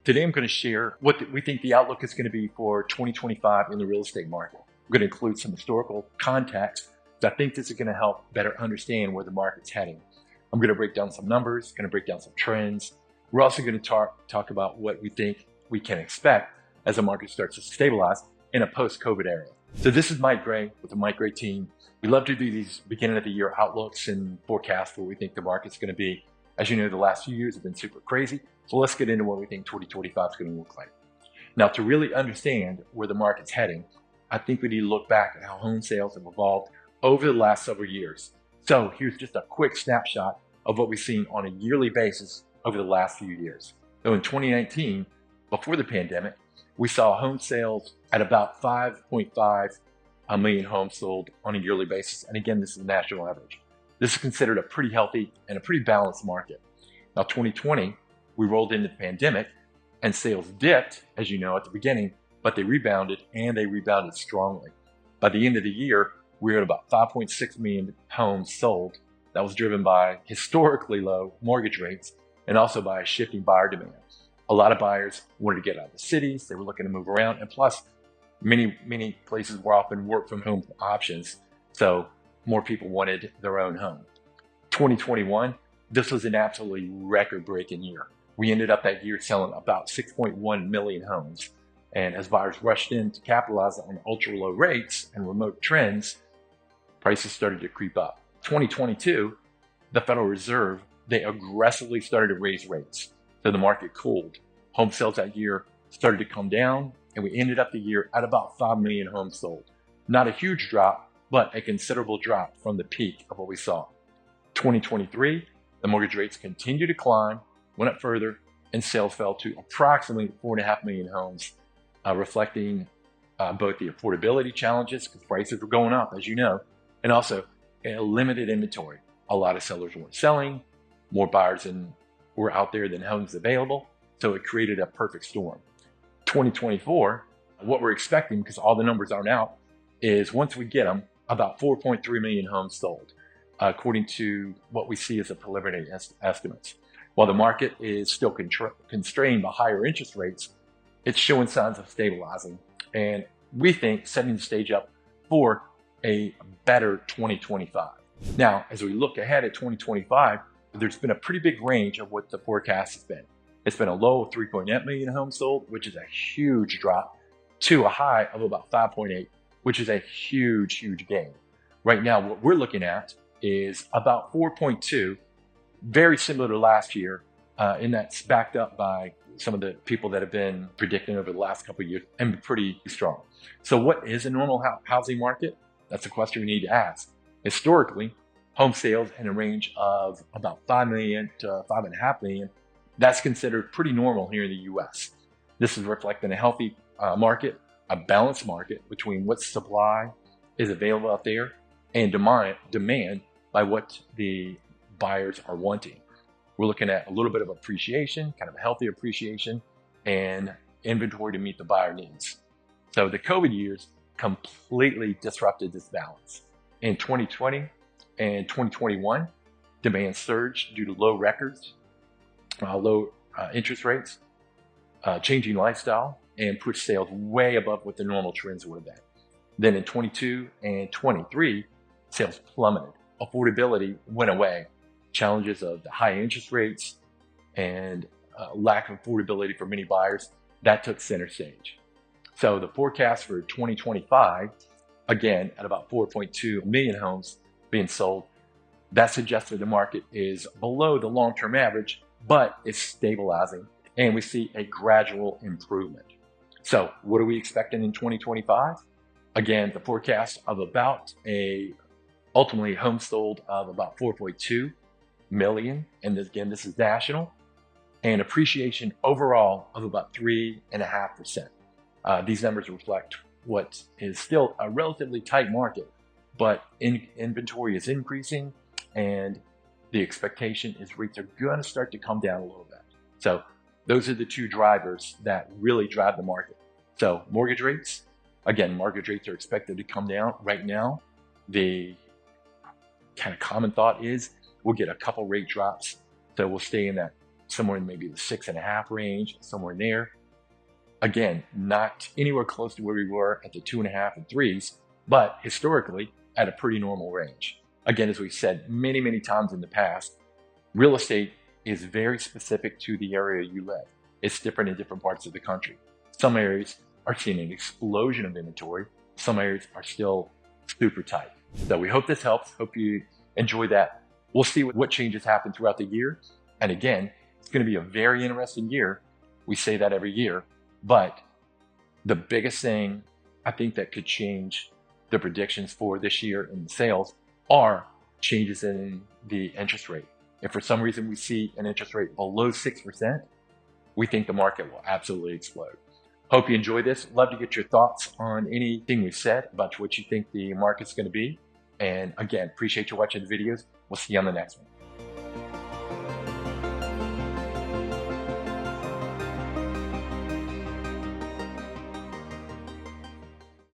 Today I'm going to share what we think the outlook is going to be for 2025 in the real estate market. I'm going to include some historical context that I think this is going to help better understand where the market's heading. I'm going to break down some numbers, going to break down some trends. We're also going to talk about what we think we can expect as the market starts to stabilize in a post-COVID era. So this is Mike Gray with the Mike Gray team. We love to do these beginning of the year outlooks and forecasts where we think the market's going to be. As you know, the last few years have been super crazy. So let's get into what we think 2025 is going to look like. Now, to really understand where the market's heading, I think we need to look back at how home sales have evolved over the last several years. So here's just a quick snapshot of what we've seen on a yearly basis over the last few years. So in 2019, before the pandemic, we saw home sales at about 5.5 million homes sold on a yearly basis. And again, this is the national average. This is considered a pretty healthy and a pretty balanced market. Now, 2020, we rolled into the pandemic and sales dipped, as you know, at the beginning, but they rebounded and they rebounded strongly. By the end of the year, we were at about 5.6 million homes sold. That was driven by historically low mortgage rates and also by a shifting buyer demand. A lot of buyers wanted to get out of the cities. They were looking to move around. And plus, many places were offering work from home options. So more people wanted their own home. 2021, this was an absolutely record-breaking year. We ended up that year selling about 6.1 million homes. And as buyers rushed in to capitalize on ultra-low rates and remote trends, prices started to creep up. 2022, the Federal Reserve, they aggressively started to raise rates. So the market cooled. Home sales that year started to come down, and we ended up the year at about 5 million homes sold. Not a huge drop, but a considerable drop from the peak of what we saw. 2023, the mortgage rates continued to climb, went up further, and sales fell to approximately 4.5 million homes, reflecting both the affordability challenges, because prices were going up, as you know, and also a limited inventory. A lot of sellers weren't selling, more buyers were out there than homes available, so it created a perfect storm. 2024, what we're expecting, because all the numbers aren't out, is once we get them, about 4.3 million homes sold, according to what we see as the preliminary estimates. While the market is still constrained by higher interest rates, it's showing signs of stabilizing, and we think setting the stage up for a better 2025. Now, as we look ahead at 2025, there's been a pretty big range of what the forecast has been. It's been a low of 3.8 million homes sold, which is a huge drop, to a high of about 5.8, which is a huge gain. Right now, what we're looking at is about 4.2, very similar to last year, and that's backed up by some of the people that have been predicting over the last couple of years and pretty strong. So what is a normal housing market? That's a question we need to ask. Historically, home sales in a range of about 5 million to 5.5 million, that's considered pretty normal here in the US. This is reflecting a healthy market, a balanced market between what supply is available out there and demand by what the buyers are wanting. We're looking at a little bit of appreciation, kind of a healthy appreciation, and inventory to meet the buyer needs. So the COVID years completely disrupted this balance. In 2020 and 2021, demand surged due to low interest rates, changing lifestyle, and pushed sales way above what the normal trends would have been. Then in 22 and 23, sales plummeted. Affordability went away. Challenges of the high interest rates and lack of affordability for many buyers, that took center stage. So the forecast for 2025, again, at about 4.2 million homes being sold, that suggests that the market is below the long-term average, but it's stabilizing, and we see a gradual improvement. So what are we expecting in 2025? Again, the forecast of about ultimately homes sold of about 4.2 million, and again, this is national, and appreciation overall of about 3.5%. These numbers reflect what is still a relatively tight market, but inventory is increasing, and the expectation is rates are going to start to come down a little bit. So those are the two drivers that really drive the market. So mortgage rates, again, mortgage rates are expected to come down. Right now, the kind of common thought is we'll get a couple rate drops. So we'll stay in that somewhere in maybe the 6.5 range, somewhere in there. Again, not anywhere close to where we were at the 2.5 and 3s, but historically at a pretty normal range. Again, as we've said many, many times in the past, real estate is very specific to the area you live. It's different in different parts of the country. Some areas are seeing an explosion of inventory. Some areas are still super tight. So we hope this helps. Hope you enjoy that. We'll see what changes happen throughout the year. And again, it's going to be a very interesting year. We say that every year. But the biggest thing I think that could change the predictions for this year in the sales are changes in the interest rate. If for some reason we see an interest rate below 6%, we think the market will absolutely explode. Hope you enjoy this. Love to get your thoughts on anything we've said about what you think the market's going to be. And again, appreciate you watching the videos. We'll see you on the next one.